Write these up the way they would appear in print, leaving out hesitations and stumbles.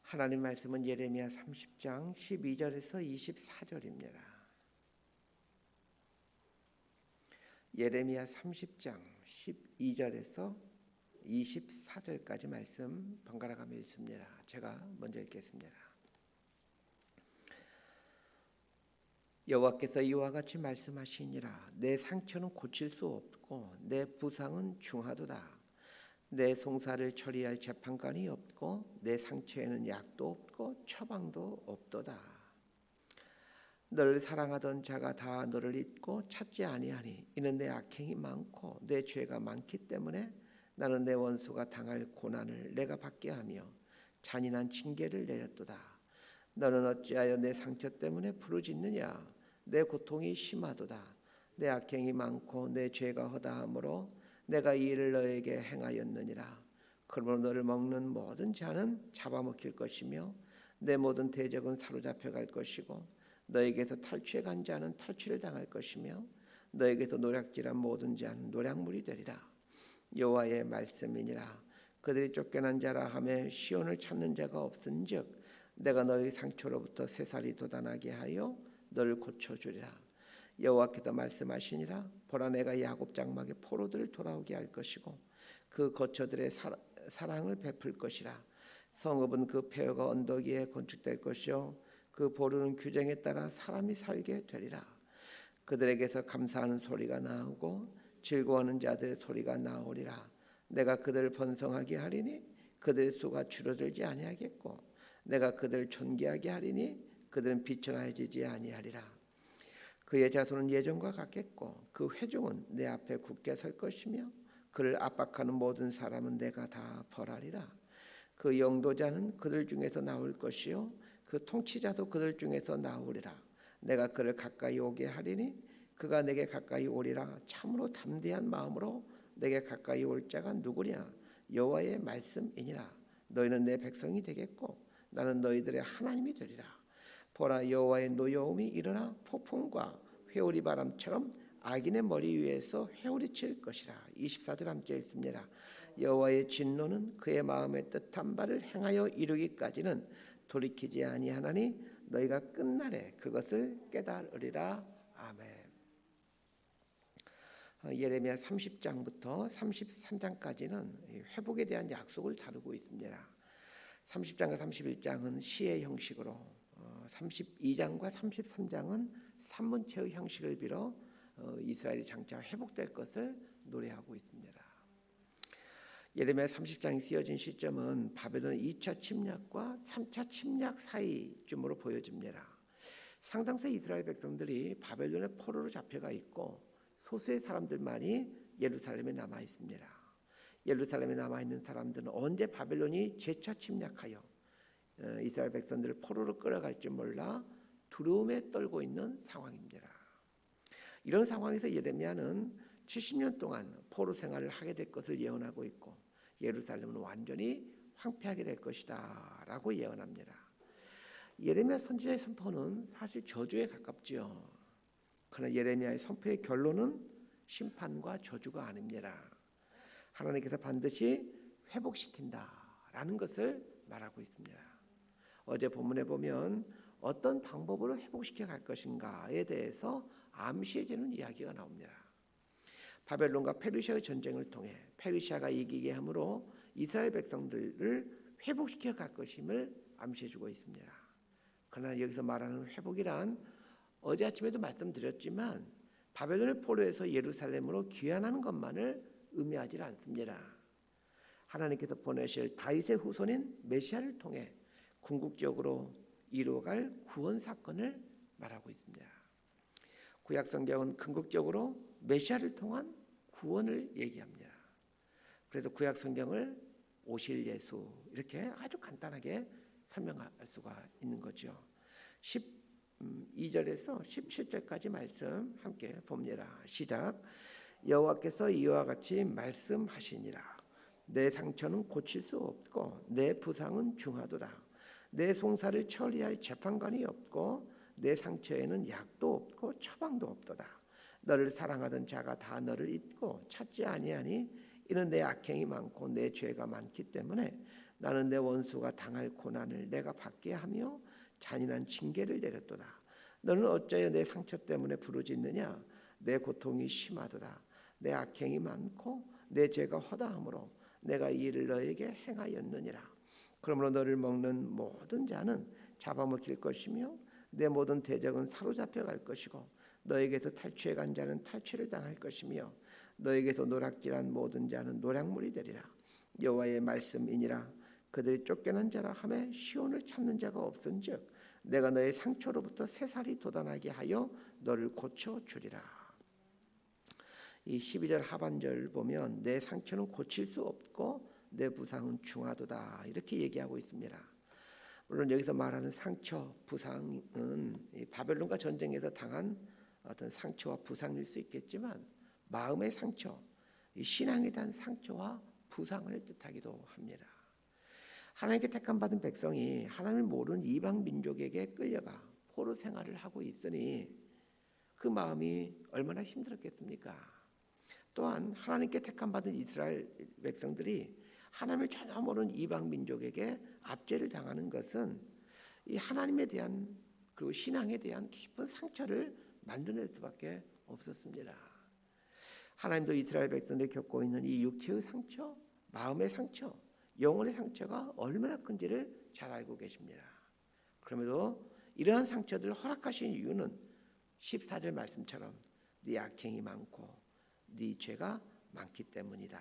하나님 말씀은 예레미야 30장 12절에서 24절입니다. 예레미야 30장 12절에서 24절까지 말씀 번갈아 가며 읽습니다. 제가 먼저 읽겠습니다. 여호와께서 이와 같이 말씀하시니라. 내 상처는 고칠 수 없고 내 부상은 중하도다. 내 송사를 처리할 재판관이 없고 내 상처에는 약도 없고 처방도 없도다. 너를 사랑하던 자가 다 너를 잊고 찾지 아니하니 이는 내 악행이 많고 내 죄가 많기 때문에 나는 내 원수가 당할 고난을 내가 받게 하며 잔인한 징계를 내렸도다. 너는 어찌하여 내 상처 때문에 부르짖느냐? 내 고통이 심하도다. 내 악행이 많고 내 죄가 허다하므로 내가 이 일을 너에게 행하였느니라. 그러므로 너를 먹는 모든 자는 잡아먹힐 것이며 내 모든 대적은 사로잡혀 갈 것이고 너에게서 탈취해 간 자는 탈취를 당할 것이며 너에게서 노략질한 모든 자는 노략물이 되리라. 여호와의 말씀이니라. 그들이 쫓겨난 자라 하며 시온을 찾는 자가 없은즉 내가 너희 상처로부터 새살이 돋아나게 하여 너를 고쳐주리라. 여호와께서 말씀하시니라. 보라, 내가 야곱 장막의 포로들을 돌아오게 할 것이고 그 거처들의 사랑을 베풀 것이라. 성읍은 그 폐허가 언덕 위에 건축될 것이요 그 보루는 규정에 따라 사람이 살게 되리라. 그들에게서 감사하는 소리가 나오고 즐거워하는 자들의 소리가 나오리라. 내가 그들을 번성하게 하리니 그들의 수가 줄어들지 아니하겠고 내가 그들을 존귀하게 하리니 그들은 비천하여지지 아니하리라. 그의 자손은 예전과 같겠고 그 회중은 내 앞에 굳게 설 것이며 그를 압박하는 모든 사람은 내가 다 벌하리라. 그 영도자는 그들 중에서 나올 것이요 그 통치자도 그들 중에서 나오리라. 내가 그를 가까이 오게 하리니 그가 내게 가까이 오리라. 참으로 담대한 마음으로 내게 가까이 올 자가 누구냐? 여호와의 말씀이니라. 너희는 내 백성이 되겠고 나는 너희들의 하나님이 되리라. 보라, 여호와의 노여움이 일어나 폭풍과 회오리 바람처럼 악인의 머리 위에서 회오리칠 것이라. 24절 함께 읽습니다. 여호와의 진노는 그의 마음의 뜻한 바를 행하여 이루기까지는 돌이키지 아니하나니 너희가 끝날에 그것을 깨달으리라. 아멘. 예레미야 30장부터 33장까지는 회복에 대한 약속을 다루고 있습니다. 30장과 31장은 시의 형식으로 32장과 33장은 산문체의 형식을 빌어 이스라엘이 장차 회복될 것을 노래하고 있습니다. 예레미야 30장이 쓰여진 시점은 바벨론 2차 침략과 3차 침략 사이쯤으로 보여집니다. 상당수 이스라엘 백성들이 바벨론의 포로로 잡혀가 있고 소수의 사람들만이 예루살렘에 남아 있습니다. 예루살렘에 남아 있는 사람들은 언제 바벨론이 재차 침략하여 이스라엘 백성들을 포로로 끌어갈지 몰라 두려움에 떨고 있는 상황입니다. 이런 상황에서 예레미야는 70년 동안 포로 생활을 하게 될 것을 예언하고 있고 예루살렘은 완전히 황폐하게 될 것이다 라고 예언합니다. 예레미야 선지자의 선포는 사실 저주에 가깝지요. 그러나 예레미야의 선포의 결론은 심판과 저주가 아닙니다. 하나님께서 반드시 회복시킨다라는 것을 말하고 있습니다. 어제 본문에 보면 어떤 방법으로 회복시켜 갈 것인가에 대해서 암시해주는 이야기가 나옵니다. 바벨론과 페르시아의 전쟁을 통해 페르시아가 이기게 함으로 이스라엘 백성들을 회복시켜 갈 것임을 암시해주고 있습니다. 그러나 여기서 말하는 회복이란 어제 아침에도 말씀드렸지만 바벨론의 포로에서 예루살렘으로 귀환하는 것만을 의미하지 않습니다. 하나님께서 보내실 다윗의 후손인 메시아를 통해 궁극적으로 이루어갈 구원 사건을 말하고 있습니다. 구약 성경은 궁극적으로 메시아를 통한 구원을 얘기합니다. 그래서 구약 성경을 오실 예수 이렇게 아주 간단하게 설명할 수가 있는 거죠. 12절에서 17절까지 말씀 함께 봅니다. 시작. 여호와께서 이와 같이 말씀하시니라. 내 상처는 고칠 수 없고 내 부상은 중하도다. 내 송사를 처리할 재판관이 없고 내 상처에는 약도 없고 처방도 없도다. 너를 사랑하던 자가 다 너를 잊고 찾지 아니하니 이는 내 악행이 많고 내 죄가 많기 때문에 나는 내 원수가 당할 고난을 내가 받게 하며 잔인한 징계를 내렸도다. 너는 어찌하여 내 상처 때문에 부르짖느냐? 내 고통이 심하도다. 내 악행이 많고 내 죄가 허다함으로 내가 이 일을 너에게 행하였느니라. 그러므로 너를 먹는 모든 자는 잡아먹힐 것이며 내 모든 대적은 사로잡혀 갈 것이고 너에게서 탈취해 간 자는 탈취를 당할 것이며 너에게서 노략질한 모든 자는 노략물이 되리라. 여호와의 말씀이니라. 그들이 쫓겨난 자라 하매 시온을 찾는 자가 없은즉 내가 너의 상처로부터 새살이 돋아나게 하여 너를 고쳐 주리라. 이 12절 하반절 보면 내 상처는 고칠 수 없고 내 부상은 중하도다 이렇게 얘기하고 있습니다. 물론 여기서 말하는 상처, 부상은 바벨론과 전쟁에서 당한 어떤 상처와 부상일 수 있겠지만 마음의 상처, 신앙에 대한 상처와 부상을 뜻하기도 합니다. 하나님께 택함 받은 백성이 하나님을 모르는 이방 민족에게 끌려가 포로 생활을 하고 있으니 그 마음이 얼마나 힘들었겠습니까? 또한 하나님께 택함 받은 이스라엘 백성들이 하나님을 전혀 모르는 이방 민족에게 압제를 당하는 것은 이 하나님에 대한 그리고 신앙에 대한 깊은 상처를 만들어낼 수밖에 없었습니다. 하나님도 이스라엘 백성들이 겪고 있는 이 육체의 상처, 마음의 상처, 영혼의 상처가 얼마나 큰지를 잘 알고 계십니다. 그럼에도 이러한 상처들을 허락하신 이유는 14절 말씀처럼 네 악행이 많고 네 죄가 많기 때문이다.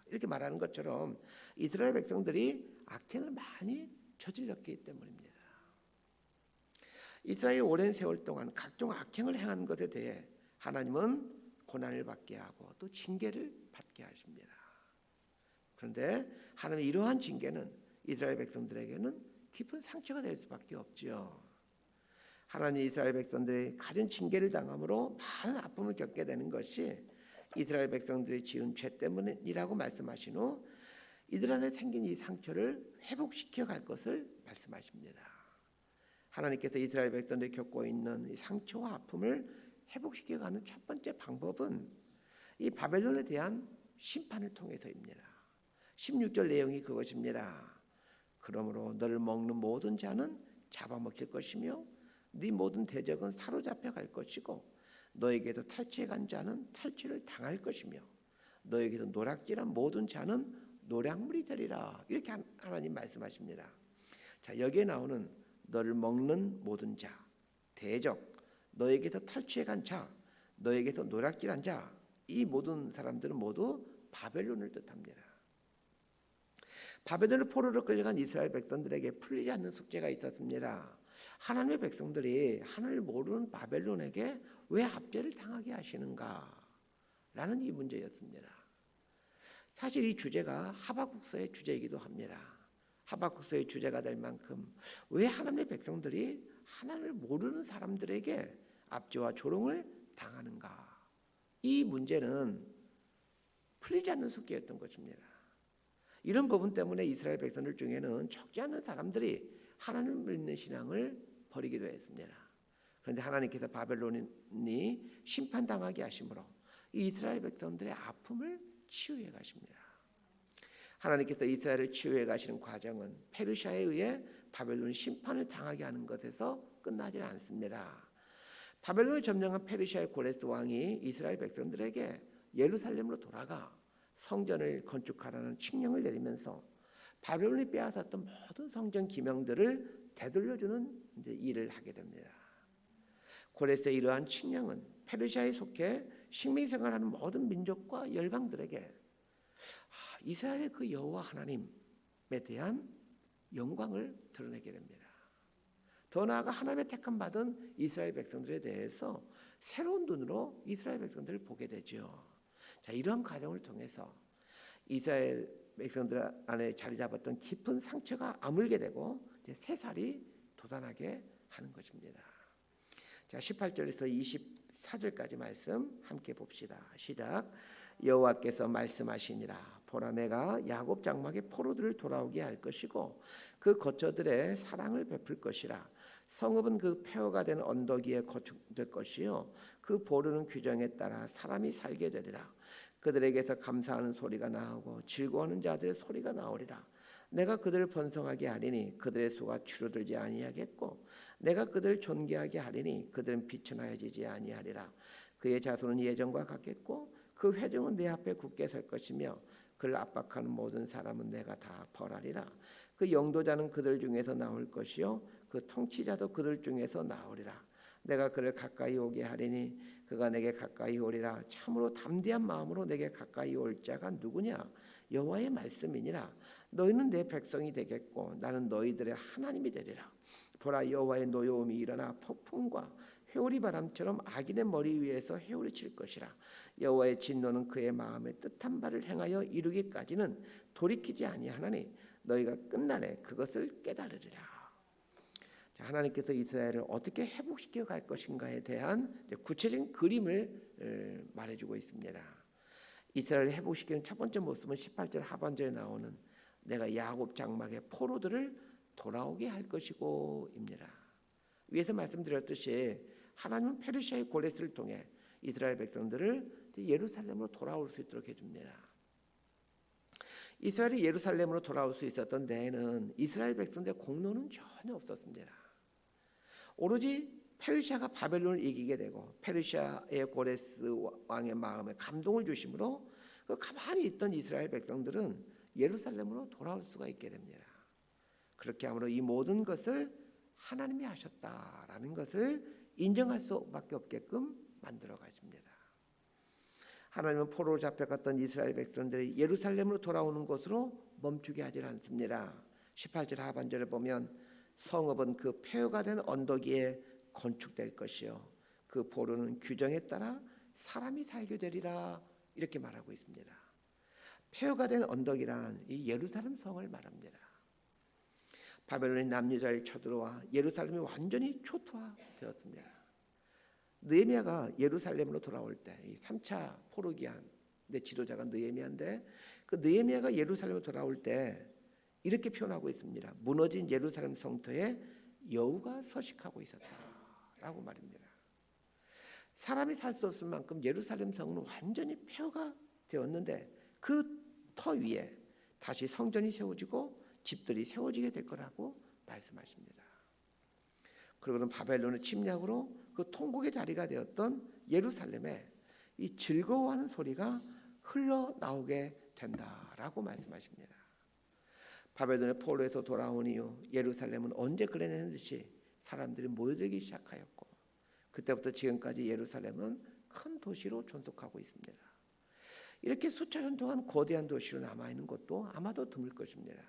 이렇게 말하는 것처럼 이스라엘 백성들이 악행을 많이 저질렀기 때문입니다. 이스라엘 오랜 세월 동안 각종 악행을 행한 것에 대해 하나님은 고난을 받게 하고 또 징계를 받게 하십니다. 그런데 하나님의 이러한 징계는 이스라엘 백성들에게는 깊은 상처가 될 수밖에 없지요. 하나님 이스라엘 백성들이 가진 징계를 당함으로 많은 아픔을 겪게 되는 것이 이스라엘 백성들이 지은 죄 때문이라고 말씀하신 후 이들 안에 생긴 이 상처를 회복시켜 갈 것을 말씀하십니다. 하나님께서 이스라엘 백성들이 겪고 있는 이 상처와 아픔을 회복시켜 가는 첫 번째 방법은 이 바벨론에 대한 심판을 통해서입니다. 16절 내용이 그것입니다. 그러므로 너를 먹는 모든 자는 잡아먹힐 것이며 네 모든 대적은 사로잡혀 갈 것이고 너에게서 탈취해 간 자는 탈취를 당할 것이며 너에게서 노략질한 모든 자는 노략물이 되리라. 이렇게 하나님 말씀하십니다. 자, 여기에 나오는 너를 먹는 모든 자, 대적, 너에게서 탈취해 간 자, 너에게서 노략질한 자, 이 모든 사람들은 모두 바벨론을 뜻합니다. 바벨론의 포로로 끌려간 이스라엘 백성들에게 풀리지 않는 숙제가 있었습니다. 하나님의 백성들이 하나님을 모르는 바벨론에게 왜 압제를 당하게 하시는가? 라는 이 문제였습니다. 사실 이 주제가 하박국서의 주제이기도 합니다. 하박국서의 주제가 될 만큼 왜 하나님의 백성들이 하나님을 모르는 사람들에게 압제와 조롱을 당하는가? 이 문제는 풀리지 않는 숙제였던 것입니다. 이런 부분 때문에 이스라엘 백성들 중에는 적지 않은 사람들이 하나님을 믿는 신앙을 버리기도 했습니다. 그런데 하나님께서 바벨론이 심판당하게 하심으로 이 이스라엘 백성들의 아픔을 치유해 가십니다. 하나님께서 이스라엘을 치유해 가시는 과정은 페르시아에 의해 바벨론이 심판을 당하게 하는 것에서 끝나지 않습니다. 바벨론을 점령한 페르시아의 고레스 왕이 이스라엘 백성들에게 예루살렘으로 돌아가 성전을 건축하라는 칙령을 내리면서 바벨론이 빼앗았던 모든 성전 기명들을 되돌려주는 일을 하게 됩니다. 고레스의 이러한 칙령은 페르시아에 속해 식민생활하는 모든 민족과 열방들에게 이스라엘의 그 여호와 하나님에 대한 영광을 드러내게 됩니다. 더 나아가 하나님의 택함 받은 이스라엘 백성들에 대해서 새로운 눈으로 이스라엘 백성들을 보게 되죠. 자, 이러한 과정을 통해서 이스라엘 백성들 안에 자리 잡았던 깊은 상처가 아물게 되고 이제 새살이 돋아나게 하는 것입니다. 자, 18절에서 24절까지 말씀 함께 봅시다. 시작. 여호와께서 말씀하시니라. 보라, 내가 야곱 장막의 포로들을 돌아오게 할 것이고 그 거처들의 사랑을 베풀 것이라. 성읍은 그 폐허가 된 언덕 위에 거축될 것이요 그 보르는 규정에 따라 사람이 살게 되리라. 그들에게서 감사하는 소리가 나오고 즐거워하는 자들의 소리가 나오리라. 내가 그들을 번성하게 하리니 그들의 수가 줄어들지 아니하겠고 내가 그들을 존귀하게 하리니 그들은 비천하여지지 아니하리라. 그의 자손은 예전과 같겠고 그 회중은 내 앞에 굳게 설 것이며 그를 압박하는 모든 사람은 내가 다 벌하리라. 그 영도자는 그들 중에서 나올 것이요 그 통치자도 그들 중에서 나오리라. 내가 그를 가까이 오게 하리니 그가 내게 가까이 오리라. 참으로 담대한 마음으로 내게 가까이 올 자가 누구냐? 여호와의 말씀이니라. 너희는 내 백성이 되겠고 나는 너희들의 하나님이 되리라. 보라, 여호와의 노여움이 일어나 폭풍과 회오리 바람처럼 악인의 머리 위에서 회오리 칠 것이라. 여호와의 진노는 그의 마음에 뜻한 바를 행하여 이루기까지는 돌이키지 아니하나니 너희가 끝날에 그것을 깨달으리라. 자, 하나님께서 이스라엘을 어떻게 회복시켜 갈 것인가에 대한 구체적인 그림을 말해주고 있습니다. 이스라엘을 회복시키는 첫 번째 모습은 18절 하반절에 나오는 내가 야곱 장막의 포로들을 돌아오게 할 것이고입니다. 위에서 말씀드렸듯이 하나님은 페르시아의 고레스를 통해 이스라엘 백성들을 예루살렘으로 돌아올 수 있도록 해줍니다. 이스라엘이 예루살렘으로 돌아올 수 있었던 데에는 이스라엘 백성들의 공로는 전혀 없었습니다. 오로지 페르시아가 바벨론을 이기게 되고 페르시아의 고레스 왕의 마음에 감동을 주심으로 그 가만히 있던 이스라엘 백성들은 예루살렘으로 돌아올 수가 있게 됩니다. 그렇게 함으로 이 모든 것을 하나님이 하셨다라는 것을 인정할 수밖에 없게끔 만들어 가십니다. 하나님은 포로로 잡혀갔던 이스라엘 백성들이 예루살렘으로 돌아오는 것으로 멈추게 하지 않습니다. 18절 하반절에 보면 성읍은 그 폐허가 된 언덕 위에 건축될 것이요 그 포로는 규정에 따라 사람이 살게 되리라 이렇게 말하고 있습니다. 폐허가 된 언덕이란 이 예루살렘 성을 말합니다. 바벨론의 남유다를 쳐들어와 예루살렘이 완전히 초토화되었습니다. 느헤미야가 예루살렘으로 돌아올 때 이 3차 포로기한 내 지도자가 느헤미야인데 그 느헤미야가 예루살렘으로 돌아올 때 이렇게 표현하고 있습니다. 무너진 예루살렘 성터에 여우가 서식하고 있었다라고 말입니다. 사람이 살 수 없을 만큼 예루살렘 성은 완전히 폐허가 되었는데 그 터 위에 다시 성전이 세워지고 집들이 세워지게 될 거라고 말씀하십니다. 그리고는 바벨론의 침략으로 그 통곡의 자리가 되었던 예루살렘에 이 즐거워하는 소리가 흘러나오게 된다라고 말씀하십니다. 바벨론의 포로에서 돌아온 이후 예루살렘은 언제 그랬는 듯이 사람들이 모여들기 시작하였고 그때부터 지금까지 예루살렘은 큰 도시로 존속하고 있습니다. 이렇게 수천 년 동안 거대한 도시로 남아있는 것도 아마도 드물 것입니다.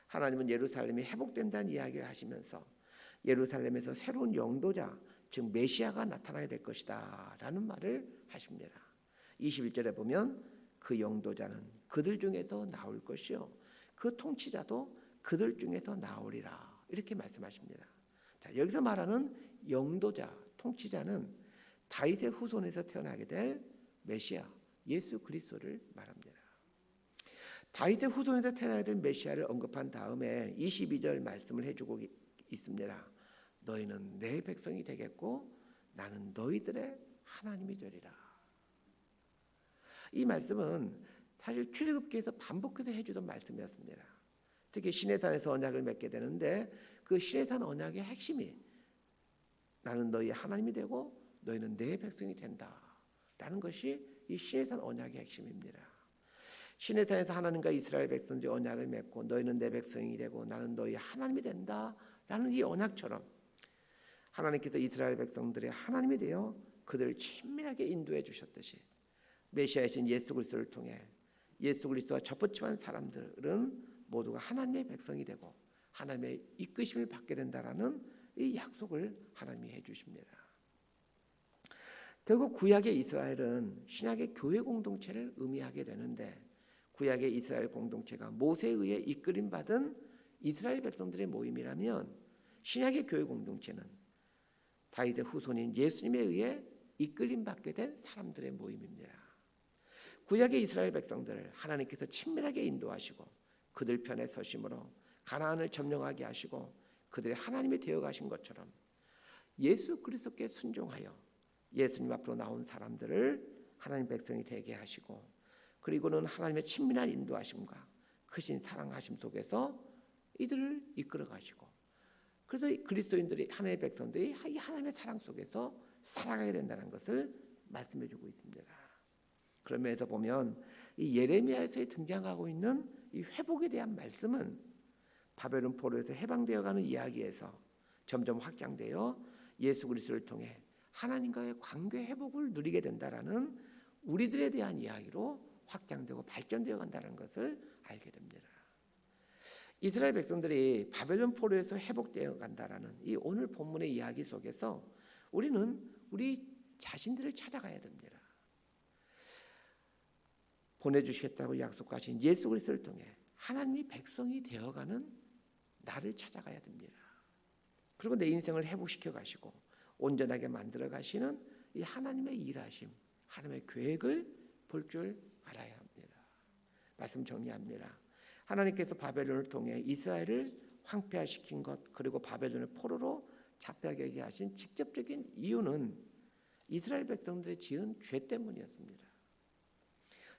하나님은 예루살렘이 회복된다는 이야기를 하시면서 예루살렘에서 새로운 영도자 즉 메시아가 나타나게 될 것이다 라는 말을 하십니다. 21절에 보면 그 영도자는 그들 중에서 나올 것이요 그 통치자도 그들 중에서 나오리라 이렇게 말씀하십니다. 자, 여기서 말하는 영도자, 통치자는 다윗의 후손에서 태어나게 될 메시아 예수 그리스도를 말합니다. 다윗의 후손에서 태어나게 될 메시아를 언급한 다음에 22절 말씀을 해주고 있습니다. 너희는 내 백성이 되겠고 나는 너희들의 하나님이 되리라. 이 말씀은 사실 출애굽기에서 반복해서 해주던 말씀이었습니다. 특히 시내산에서 언약을 맺게 되는데 그 시내산 언약의 핵심이 나는 너희 하나님이 되고 너희는 내 백성이 된다라는 것이 이 시내산 언약의 핵심입니다. 시내산에서 하나님과 이스라엘 백성들이 언약을 맺고 너희는 내 백성이 되고 나는 너희 하나님이 된다라는 이 언약처럼 하나님께서 이스라엘 백성들의 하나님이 되어 그들을 친밀하게 인도해 주셨듯이 메시아이신 예수 그리스도를 통해 예수 그리스도와 접붙임한 사람들은 모두가 하나님의 백성이 되고 하나님의 이끄심을 받게 된다라는 이 약속을 하나님이 해주십니다. 결국 구약의 이스라엘은 신약의 교회 공동체를 의미하게 되는데 구약의 이스라엘 공동체가 모세에 의해 이끌림 받은 이스라엘 백성들의 모임이라면 신약의 교회 공동체는 다윗의 후손인 예수님에 의해 이끌림 받게 된 사람들의 모임입니다. 구약의 이스라엘 백성들을 하나님께서 친밀하게 인도하시고 그들 편에 서심으로 가나안을 점령하게 하시고 그들의 하나님이 되어 가신 것처럼 예수 그리스도께 순종하여 예수님 앞으로 나온 사람들을 하나님 백성이 되게 하시고 그리고는 하나님의 친밀한 인도하심과 크신 사랑하심 속에서 이들을 이끌어 가시고, 그래서 그리스도인들이, 하나님의 백성들이 이 하나님의 사랑 속에서 살아가야 된다는 것을 말씀해 주고 있습니다. 그러면서 보면 이 예레미야에서 등장하고 있는 이 회복에 대한 말씀은 바벨론 포로에서 해방되어가는 이야기에서 점점 확장되어 예수 그리스도를 통해 하나님과의 관계 회복을 누리게 된다라는 우리들에 대한 이야기로 확장되고 발전되어 간다는 것을 알게 됩니다. 이스라엘 백성들이 바벨론 포로에서 회복되어 간다라는 이 오늘 본문의 이야기 속에서 우리는 우리 자신들을 찾아가야 됩니다. 보내주시겠다고 약속하신 예수 그리스도를 통해 하나님이 백성이 되어가는 나를 찾아가야 됩니다. 그리고 내 인생을 회복시켜 가시고 온전하게 만들어 가시는 이 하나님의 일하심, 하나님의 계획을 볼 줄 알아야 합니다. 말씀 정리합니다. 하나님께서 바벨론을 통해 이스라엘을 황폐화시킨 것, 그리고 바벨론을 포로로 잡혀가게 하신 직접적인 이유는 이스라엘 백성들의 지은 죄 때문이었습니다.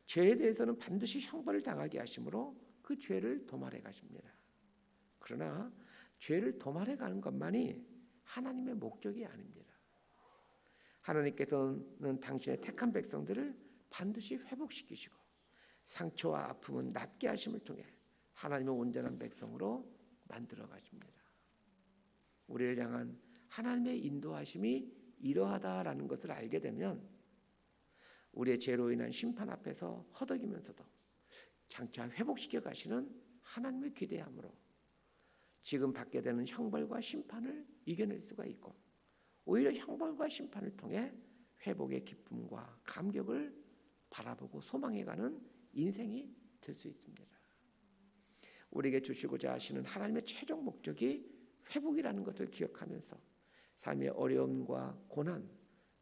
죄에 대해서는 반드시 형벌을 당하게 하심으로 그 죄를 도말해 가십니다. 그러나 죄를 도말해 가는 것만이 하나님의 목적이 아닙니다. 하나님께서는 당신의 택한 백성들을 반드시 회복시키시고 상처와 아픔은 낫게 하심을 통해 하나님의 온전한 백성으로 만들어 가십니다. 우리를 향한 하나님의 인도하심이 이러하다라는 것을 알게 되면 우리의 죄로 인한 심판 앞에서 허덕이면서도 장차 회복시켜 가시는 하나님의 기대함으로 지금 받게 되는 형벌과 심판을 이겨낼 수가 있고, 오히려 형벌과 심판을 통해 회복의 기쁨과 감격을 바라보고 소망해가는 인생이 될 수 있습니다. 우리에게 주시고자 하시는 하나님의 최종 목적이 회복이라는 것을 기억하면서 삶의 어려움과 고난,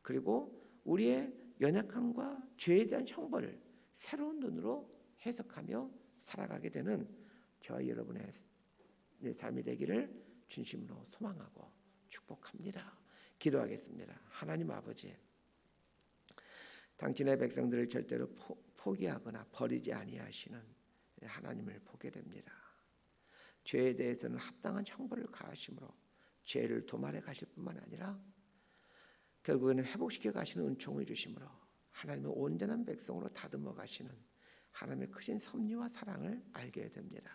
그리고 우리의 연약함과 죄에 대한 형벌을 새로운 눈으로 해석하며 살아가게 되는 저와 여러분의 삶이 되기를 진심으로 소망하고 축복합니다. 기도하겠습니다. 하나님 아버지, 당신의 백성들을 절대로 포기하거나 버리지 아니하시는 하나님을 보게 됩니다. 죄에 대해서는 합당한 형벌을 가하심으로 죄를 도말해 가실 뿐만 아니라 결국에는 회복시켜 가시는 은총을 주심으로 하나님의 온전한 백성으로 다듬어 가시는 하나님의 크신 섭리와 사랑을 알게 됩니다.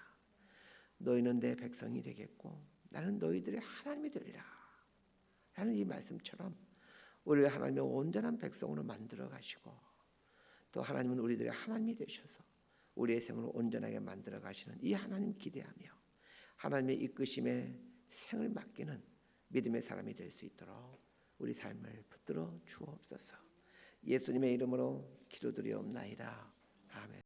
너희는 내 백성이 되겠고 나는 너희들의 하나님이 되리라 라는 이 말씀처럼 우리를 하나님의 온전한 백성으로 만들어 가시고, 또 하나님은 우리들의 하나님이 되셔서 우리의 생을 온전하게 만들어 가시는 이 하나님 기대하며 하나님의 이끄심에 생을 맡기는 믿음의 사람이 될 수 있도록 우리 삶을 붙들어 주옵소서. 예수님의 이름으로 기도드리옵나이다. 아멘.